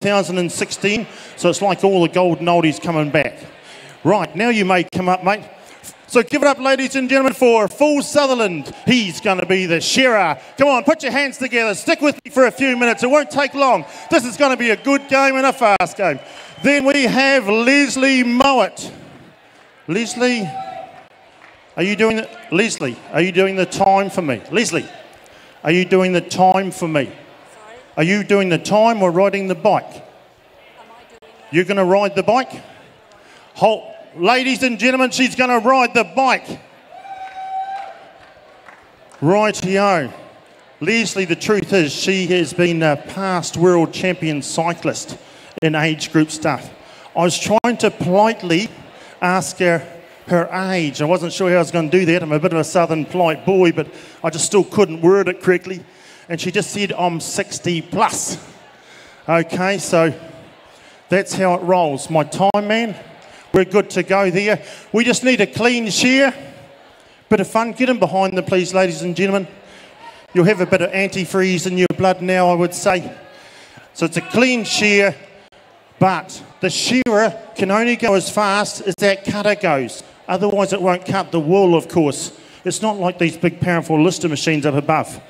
2016, so it's like all the golden oldies coming back. Right, now you may come up, mate. So give it up, ladies and gentlemen, for Full Sutherland. He's going to be the shearer. Come on, put your hands together. Stick with me for a few minutes. It won't take long. This is going to be a good game and a fast game. Then we have Leslie Mowat. Leslie, are you doing the, Leslie, are you doing the time for me? Leslie, are you doing the time for me? Sorry? Are you doing the time or riding the bike? Am I doing that? You're going to ride the bike? Hold. Ladies and gentlemen, she's going to ride the bike. Rightio. Leslie, the truth is she has been a past world champion cyclist in age group stuff. I was trying to politely ask her age. I wasn't sure how I was going to do that. I'm a bit of a southern polite boy, but I just still couldn't word it correctly. And she just said, I'm 60 plus. Okay, so that's how it rolls. My time, man. We're good to go there. We just need a clean shear. Bit of fun. Get in behind them, please, ladies and gentlemen. You'll have a bit of antifreeze in your blood now, I would say. So it's a clean shear, but the shearer can only go as fast as that cutter goes. Otherwise, it won't cut the wool, of course. It's not like these big, powerful lister machines up above.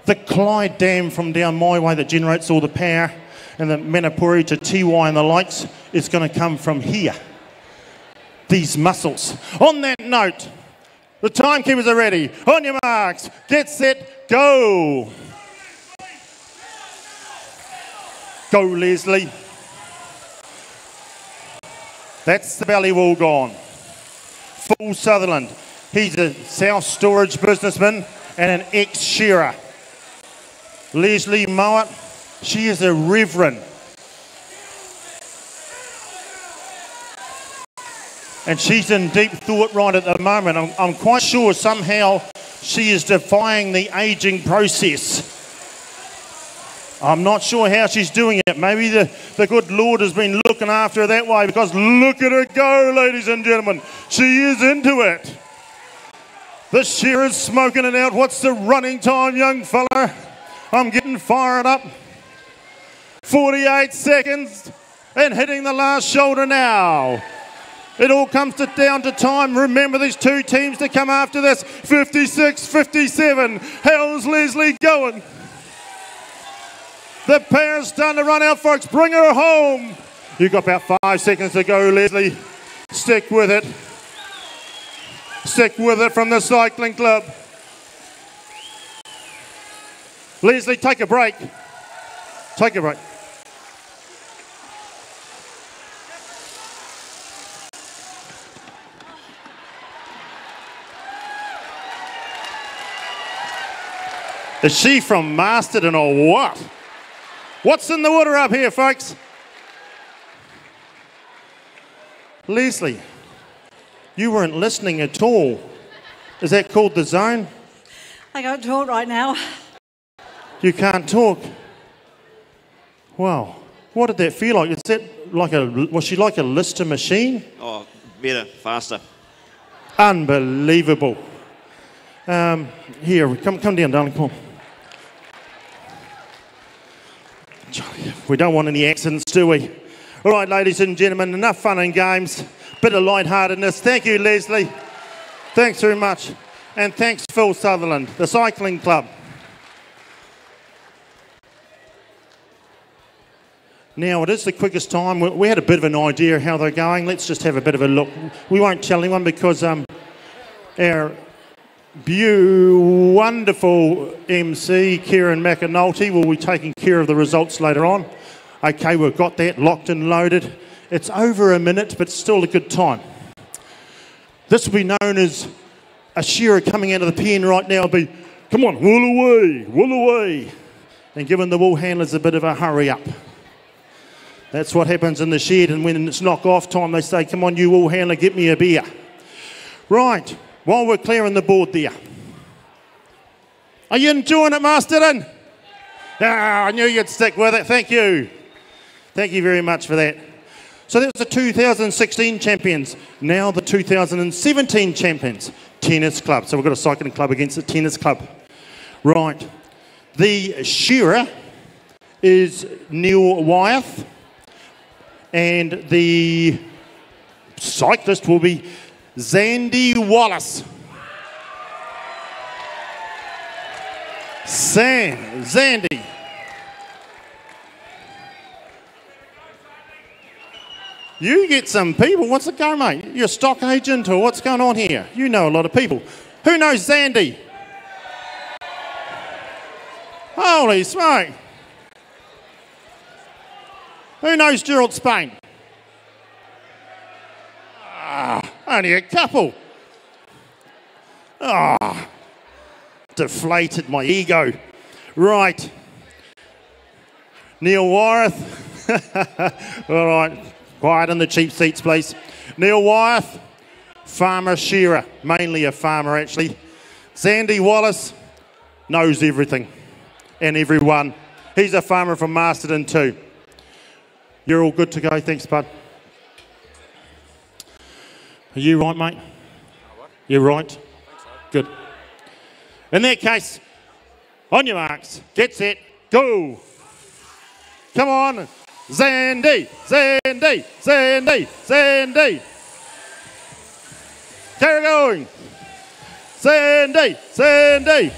The Clyde Dam from down my way that generates all the power, and the Manapuri to Tiwai and the likes, is going to come from here. These muscles. On that note, the timekeepers are ready. On your marks, get set, go. Go, Leslie. That's the belly wool gone. Full Sutherland. He's a South Storage businessman and an ex-shearer. Leslie Mowat, she is a reverend. And she's in deep thought right at the moment. I'm quite sure somehow she is defying the aging process. I'm not sure how she's doing it. Maybe the good Lord has been looking after her that way, because look at her go, ladies and gentlemen. She is into it. The shearer's smoking it out. What's the running time, young fella? I'm getting fired up. 48 seconds and hitting the last shoulder now. It all comes down to time. Remember, there's two teams to come after this. 56, 57. How's Leslie going? The pair's starting to run out, folks. Bring her home. You've got about 5 seconds to go, Leslie. Stick with it. Stick with it from the cycling club. Leslie, take a break. Take a break. Is she from Masterton or what? What's in the water up here, folks? Leslie, you weren't listening at all. Is that called the zone? I can't talk right now. You can't talk? Wow. What did that feel like? Is that like was she like a lister machine? Oh, better, faster. Unbelievable. Here, come down, darling, come on. We don't want any accidents, do we? All right, ladies and gentlemen, enough fun and games. Bit of lightheartedness. Thank you, Leslie. Thanks very much. And thanks, Full Sutherland, the cycling club. Now, it is the quickest time. We had a bit of an idea how they're going. Let's just have a bit of a look. We won't tell anyone because our wonderful MC, Kieran McAnulty, will be taking care of the results later on. Okay, we've got that locked and loaded. It's over a minute, but still a good time. This will be known as a shearer coming out of the pen right now. Will be, come on, wool away, wool away. And giving the wool handlers a bit of a hurry up. That's what happens in the shed, and when it's knock-off time, they say, come on, you wool handler, get me a beer. Right. While we're clearing the board there. Are you enjoying it, Masterton? Ah, I knew you'd stick with it. Thank you. Thank you very much for that. So that was the 2016 champions. Now the 2017 champions. Tennis club. So we've got a cycling club against the tennis club. Right. The shearer is Neil Wyeth. And the cyclist will be Zandy Wallace. Zandy. You get some people. What's it going, mate? You're a stock agent or what's going on here? You know a lot of people. Who knows Zandy? Holy smoke. Who knows Gerald Spain? Only a couple. Deflated my ego. Right. Neil Wyeth. All right. Quiet in the cheap seats, please. Neil Wyeth, farmer shearer. Mainly a farmer, actually. Zandy Wallace knows everything and everyone. He's a farmer from Masterton too. You're all good to go. Thanks, bud. Are you right, mate? You're right? I think so. Good. In that case, on your marks, get set, go. Come on. Zandy, Zandy, Zandy, Zandy. Carry going. Zandy, Zandy.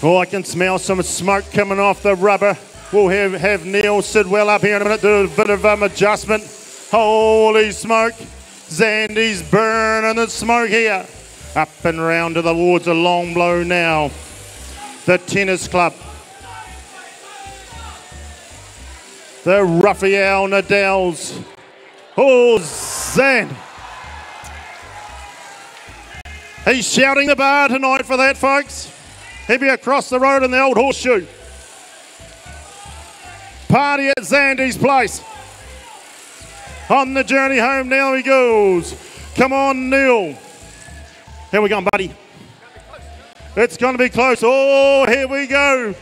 Oh, I can smell some smoke coming off the rubber. We'll have Neil sit well up here in a minute, do a bit of adjustment. Holy smoke. Zandy's burning the smoke here. Up and round towards the long blow now. The tennis club. The Raphael Nadals. Oh, Zan. He's shouting the bar tonight for that, folks. He'll be across the road in the old horseshoe. Party at Zandy's place. On the journey home now he goes. Come on, Neil. How we going, buddy? It's going to be close. Oh, here we go.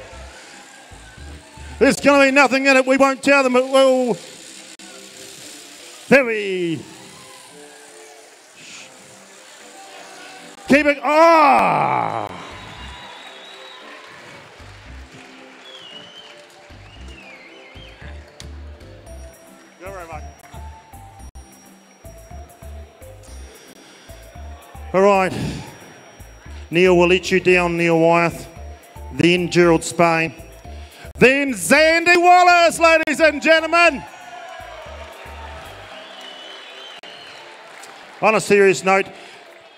There's going to be nothing in it. We won't tell them. Well, there we. Keep it. Ah. Go very much. All right. Neil will let you down, Neil Wyeth. Then Gerald Spain. Then Zandy Wallace, ladies and gentlemen. On a serious note,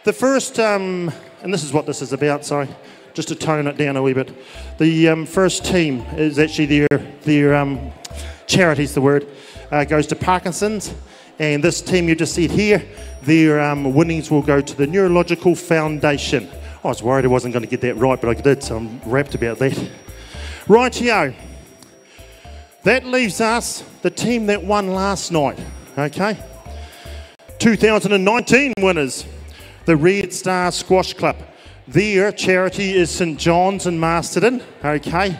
the first, and this is what this is about, sorry, just to tone it down a wee bit. The first team is actually their charity's the word, goes to Parkinson's. And this team you just see here, their winnings will go to the Neurological Foundation. I was worried I wasn't going to get that right, but I did, so I'm rapt about that. Rightio. That leaves us the team that won last night, okay? 2019 winners, the Red Star Squash Club. Their charity is St John's in Masterton, okay?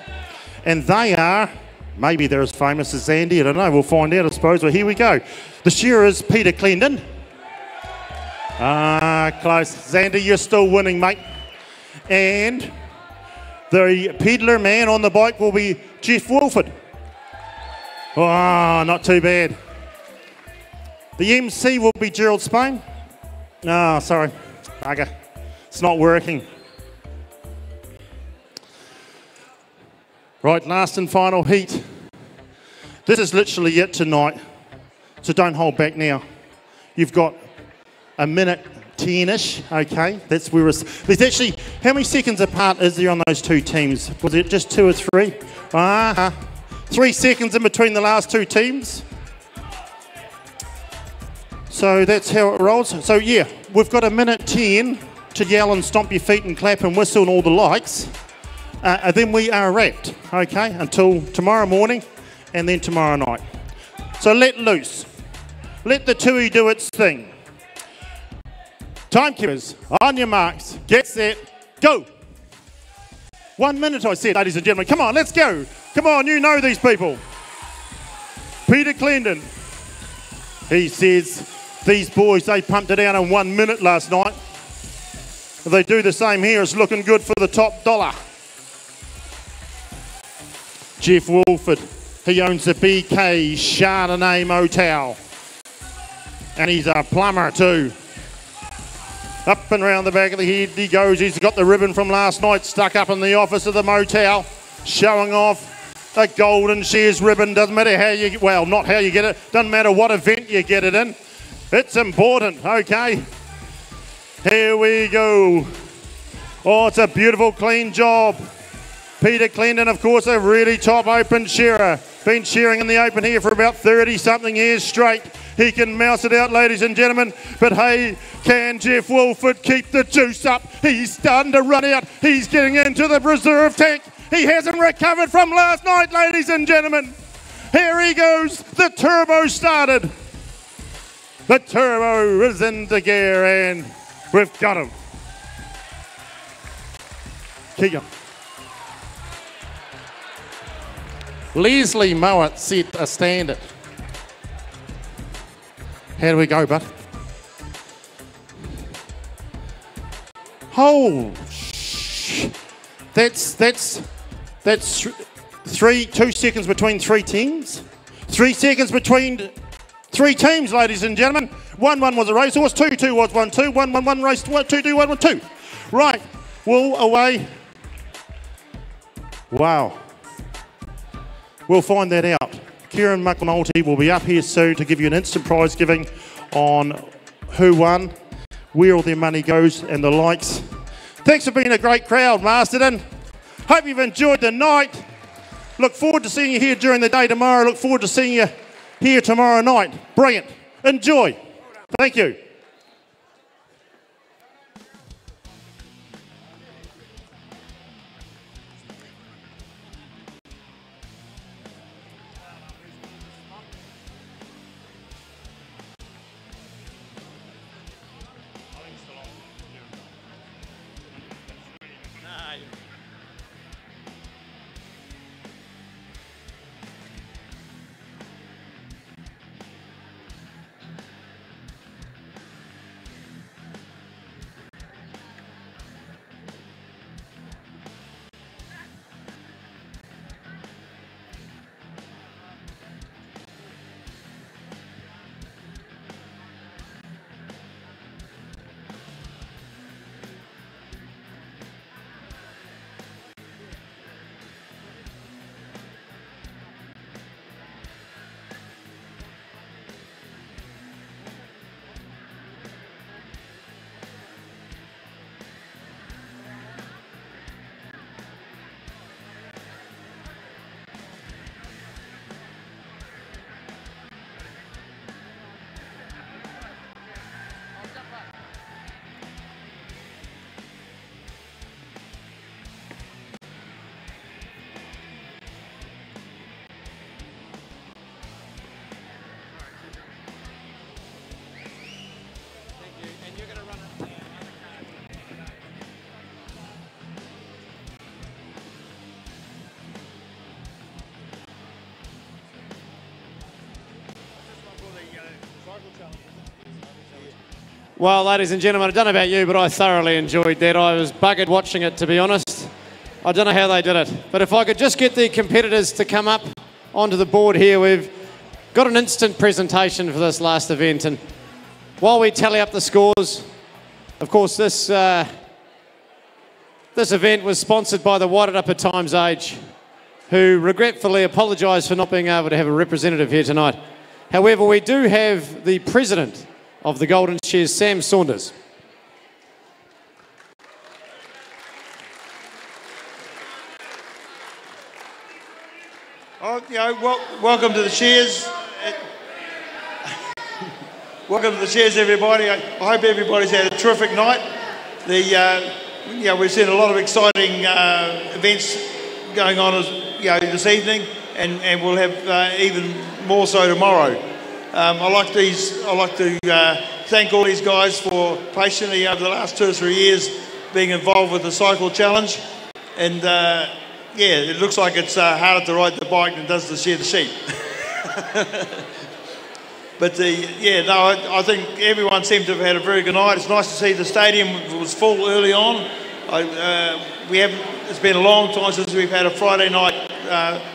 And they are, maybe they're as famous as Zandy, I don't know, we'll find out I suppose, but here we go. The shearers, Peter Clendon. Close. Zandy, you're still winning, mate. And the peddler man on the bike will be Jeff Wilford. Oh, not too bad. The MC will be Gerald Spain. Oh, sorry. Bugger. It's not working. Right, last and final heat. This is literally it tonight, so don't hold back now. You've got a minute 10-ish, okay? That's where it's, there's actually, how many seconds apart is there on those two teams? Was it just 2 or 3? 3 seconds in between the last two teams. So that's how it rolls. So yeah, we've got a minute 10 to yell and stomp your feet and clap and whistle and all the likes. And then we are wrapped, okay? Until tomorrow morning and then tomorrow night. So let loose. Let the tui do its thing. Timekeepers, on your marks, get set, go. 1 minute I said, ladies and gentlemen. Come on, let's go. Come on, you know these people. Peter Clendon. He says, these boys, they pumped it out in 1 minute last night. If they do the same here, it's looking good for the top dollar. Jeff Wolford, he owns the BK Chardonnay Motel. And he's a plumber too. Up and round the back of the head he goes. He's got the ribbon from last night stuck up in the office of the motel, showing off a Golden Shears ribbon. Doesn't matter how you, well, not how you get it, doesn't matter what event you get it in. It's important, okay? Here we go. Oh, it's a beautiful, clean job. Peter Clendon, of course, a really top open shearer. Been shearing in the open here for about 30-something years straight. He can mouse it out, ladies and gentlemen. But hey, can Jeff Wolford keep the juice up? He's starting to run out. He's getting into the reserve tank. He hasn't recovered from last night, ladies and gentlemen. Here he goes. The turbo started. The turbo is into gear and we've got him. Keep him. Leslie Mowat set a standard. How do we go, bud? Oh, that's 2 seconds between 3 teams. 3 seconds between 3 teams, ladies and gentlemen. 1-1 was a racehorse, 2-2 was 1-2, 1-1 race 2-2, 1-1-2. Right, Wool away. Wow. We'll find that out. Kieran McNulty will be up here soon to give you an instant prize giving on who won, where all their money goes and the likes. Thanks for being a great crowd, Masterton. Hope you've enjoyed the night. Look forward to seeing you here during the day tomorrow. Look forward to seeing you here tomorrow night. Brilliant. Enjoy. Thank you. Well, ladies and gentlemen, I don't know about you, but I thoroughly enjoyed that. I was buggered watching it, to be honest. I don't know how they did it. But if I could just get the competitors to come up onto the board here, we've got an instant presentation for this last event. And while we tally up the scores, of course, this event was sponsored by the Wairarapa Times Age, who regretfully apologise for not being able to have a representative here tonight. However, we do have the president of the Golden Shears, Sam Saunders. Oh, welcome to the Shears. Welcome to the Shears, everybody. I hope everybody's had a terrific night. We've seen a lot of exciting events going on this evening, and we'll have even more so tomorrow. I'd like to thank all these guys for patiently over the last 2 or 3 years being involved with the cycle challenge. And it looks like it's harder to ride the bike than it does to shear the sheep. I think everyone seemed to have had a very good night. It's nice to see the stadium was full early on. It's been a long time since we've had a Friday night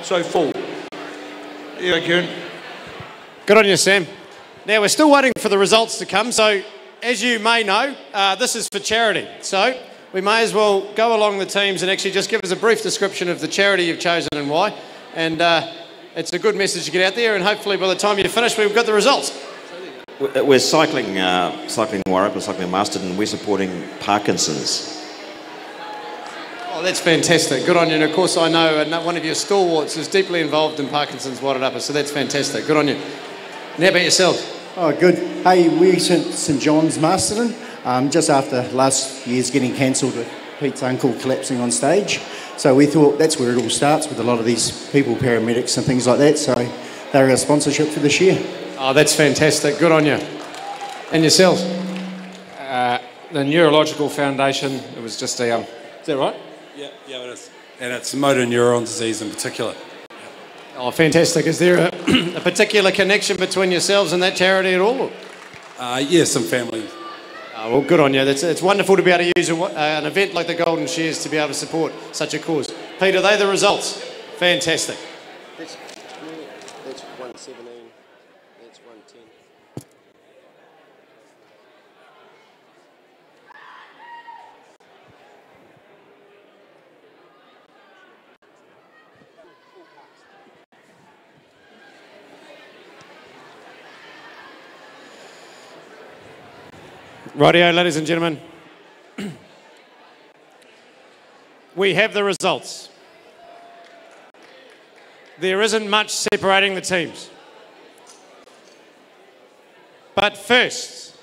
so full. Yeah, Kieran. Good on you, Sam. Now, we're still waiting for the results to come, so as you may know, this is for charity. So we may as well go along the teams and actually just give us a brief description of the charity you've chosen and why. And it's a good message to get out there, and hopefully by the time you finish, we've got the results. We're cycling Wairarapa, cycling Masterton. We're supporting Parkinson's. Oh, that's fantastic. Good on you. And of course, I know one of your stalwarts is deeply involved in Parkinson's Wairarapa, so that's fantastic. Good on you. And how about yourselves? Oh, good. Hey, we sent St John's Masterton just after last year's getting cancelled with Pete's uncle collapsing on stage. So we thought that's where it all starts with a lot of these people, paramedics and things like that. So they're our sponsorship for this year. Oh, that's fantastic. Good on you. And yourselves? The Neurological Foundation, it was just a... Is that right? Yeah, it is. And it's motor neuron disease in particular. Oh, fantastic. Is there a particular connection between yourselves and that charity at all? Yeah, some family. Oh, well, good on you. It's wonderful to be able to use an event like the Golden Shears to be able to support such a cause. Pete, are they the results? Fantastic. That's 117. That's 110. Rightio, ladies and gentlemen. We have the results. There isn't much separating the teams. But first,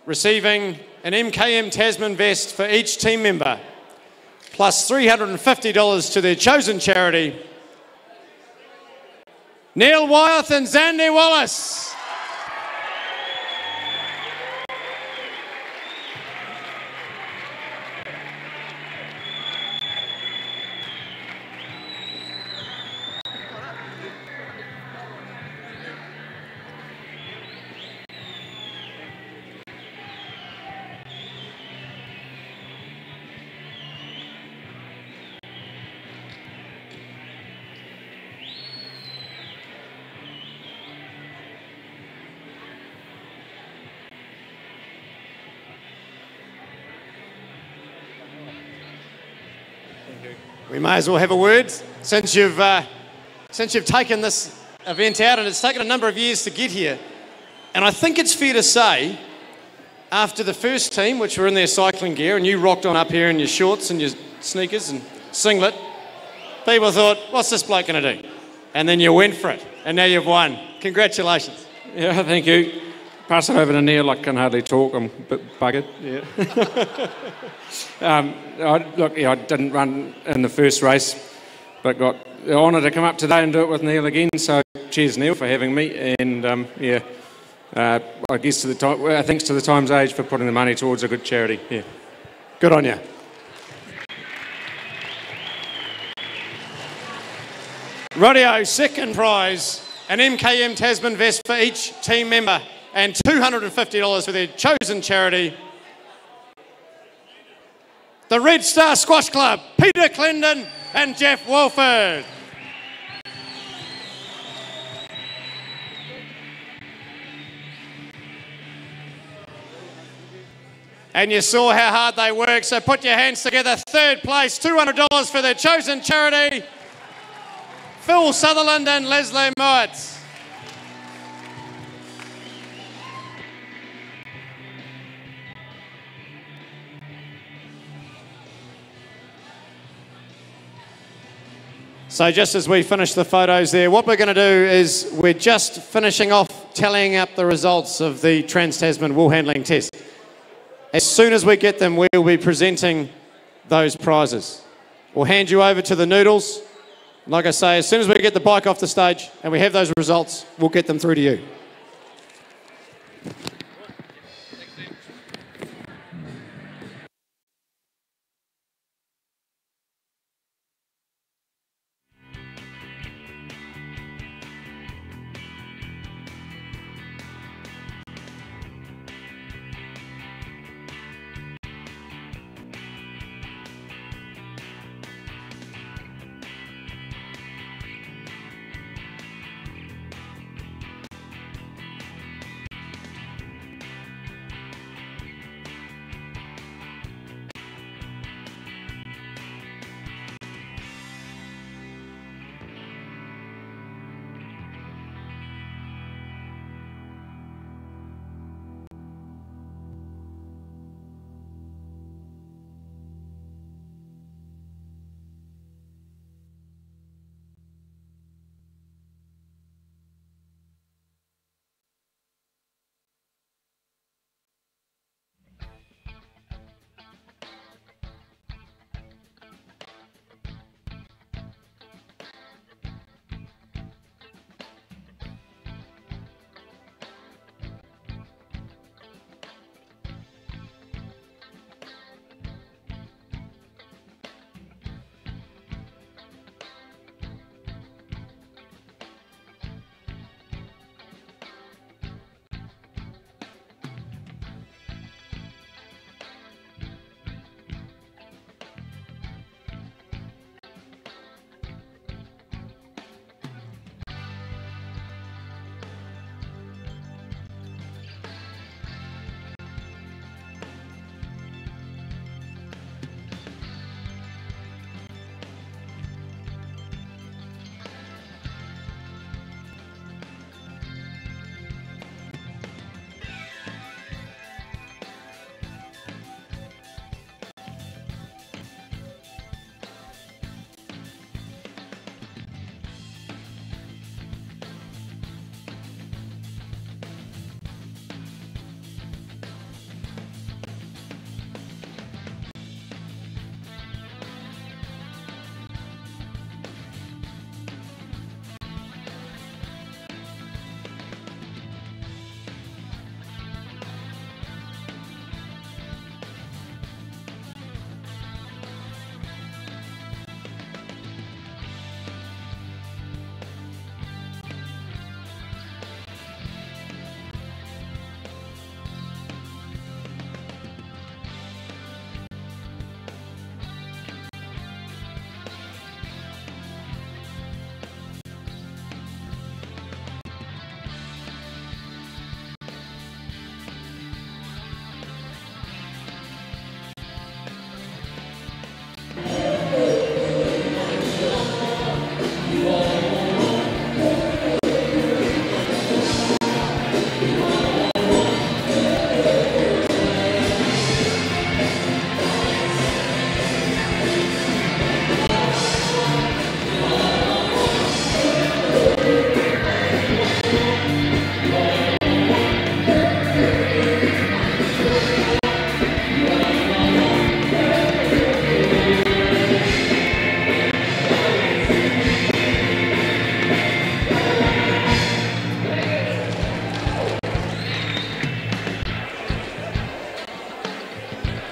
receiving an MKM Tasman vest for each team member, plus $350 to their chosen charity, Neil Wyeth and Zandy Wallace. We may as well have a word since you've taken this event out, and it's taken a number of years to get here. And I think it's fair to say, after the first team, which were in their cycling gear, and you rocked on up here in your shorts and your sneakers and singlet, people thought, what's this bloke going to do? And then you went for it, and now you've won. Congratulations. Yeah, thank you. Pass it over to Neil. I can hardly talk. I'm a bit buggered. Yeah. I didn't run in the first race, but got the honour to come up today and do it with Neil again. So cheers, Neil, for having me. And I guess thanks to the Times Age for putting the money towards a good charity. Yeah. Good on you. Rightio, second prize, an MKM Tasman vest for each team member and $250 for their chosen charity. The Red Star Squash Club, Peter Clendon and Jeff Wolford. And you saw how hard they work, so put your hands together. Third place, $200 for their chosen charity, Phil Sutherland and Leslie Mowatz. So just as we finish the photos there, what we're going to do is we're just finishing off tallying up the results of the Trans-Tasman Woolhandling test. As soon as we get them, we'll be presenting those prizes. We'll hand you over to the noodles. Like I say, as soon as we get the bike off the stage and we have those results, we'll get them through to you.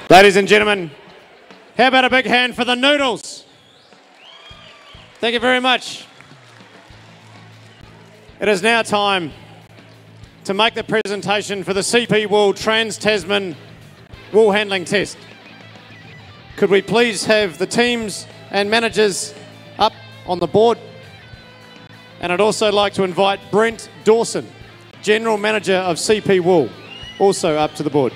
Ladies and gentlemen, how about a big hand for the Noodles? Thank you very much. It is now time to make the presentation for the CP Wool Trans-Tasman Wool Handling Test. Could we please have the teams and managers up on the board? And I'd also like to invite Brent Dawson, General Manager of CP Wool, also up to the board.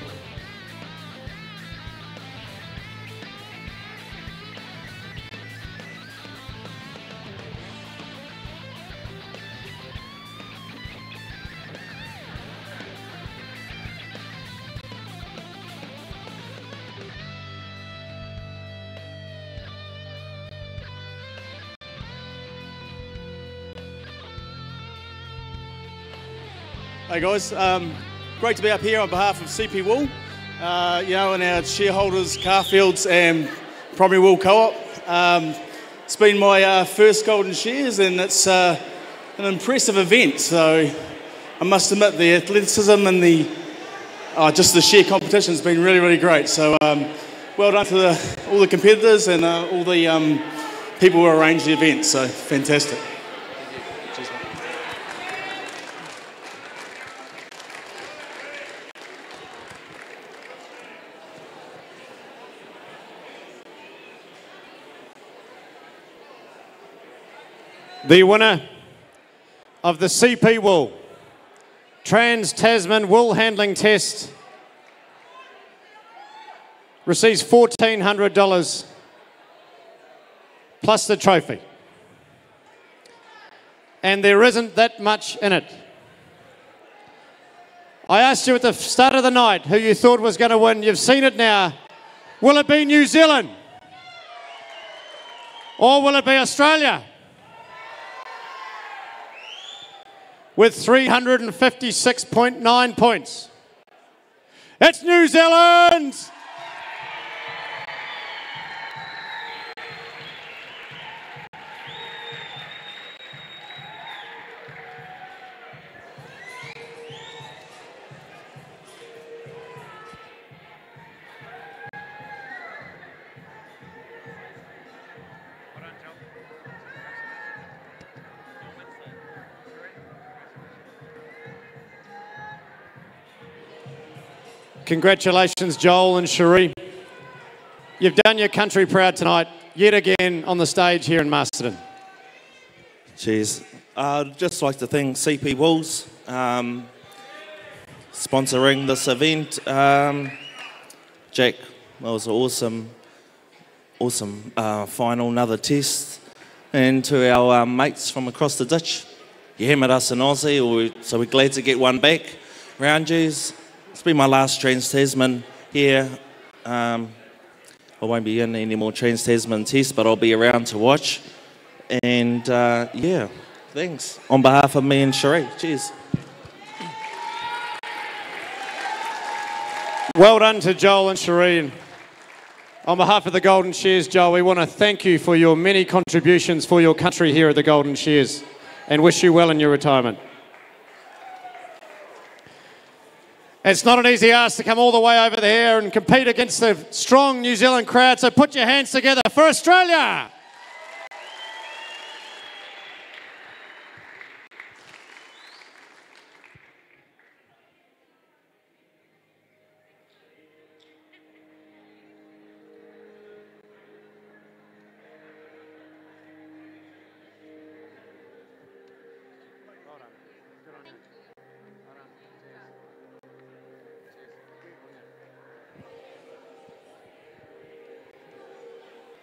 Hey guys, great to be up here on behalf of CP Wool, and our shareholders, Carfields and Primary Wool Co-op. It's been my first Golden Shears, and it's an impressive event. So I must admit, the athleticism and just the sheer competition has been really, really great. So well done to all the competitors and all the people who arranged the event. So fantastic. The winner of the CP Wool Trans-Tasman Wool Handling Test receives $1,400 plus the trophy. And there isn't that much in it. I asked you at the start of the night who you thought was going to win. You've seen it now. Will it be New Zealand? Or will it be Australia? With 356.9 points. It's New Zealand! Congratulations, Joel and Cherie. You've done your country proud tonight, yet again on the stage here in Masterton. Cheers. I'd just like to thank CP Wools sponsoring this event. Jack, that was an awesome final, another test. And to our mates from across the ditch, you hammered us in Aussie, so we're glad to get one back. Round yous. It's been my last Trans-Tasman here. I won't be in any more Trans-Tasman tests, but I'll be around to watch. And yeah, thanks. On behalf of me and Cherie, cheers. Well done to Joel and Cherie. On behalf of the Golden Shears, Joel, we want to thank you for your many contributions for your country here at the Golden Shears and wish you well in your retirement. It's not an easy ask to come all the way over there and compete against the strong New Zealand crowd, so put your hands together for Australia!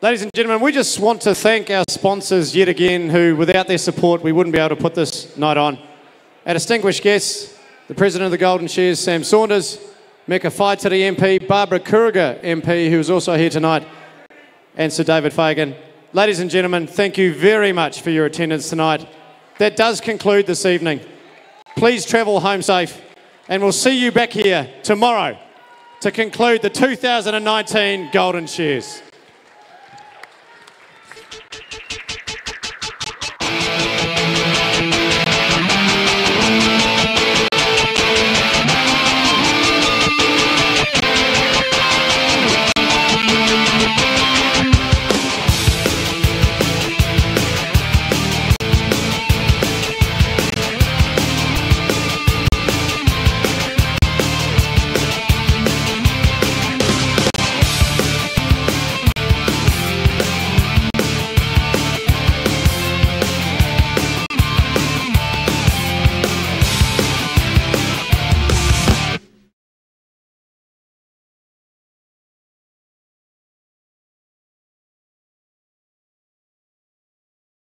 Ladies and gentlemen, we just want to thank our sponsors yet again, who without their support we wouldn't be able to put this night on. Our distinguished guests, the President of the Golden Shears, Sam Saunders, Mecca Whaitiri MP, Barbara Kuriga MP, who is also here tonight, and Sir David Fagan. Ladies and gentlemen, thank you very much for your attendance tonight. That does conclude this evening. Please travel home safe, and we'll see you back here tomorrow to conclude the 2019 Golden Shears.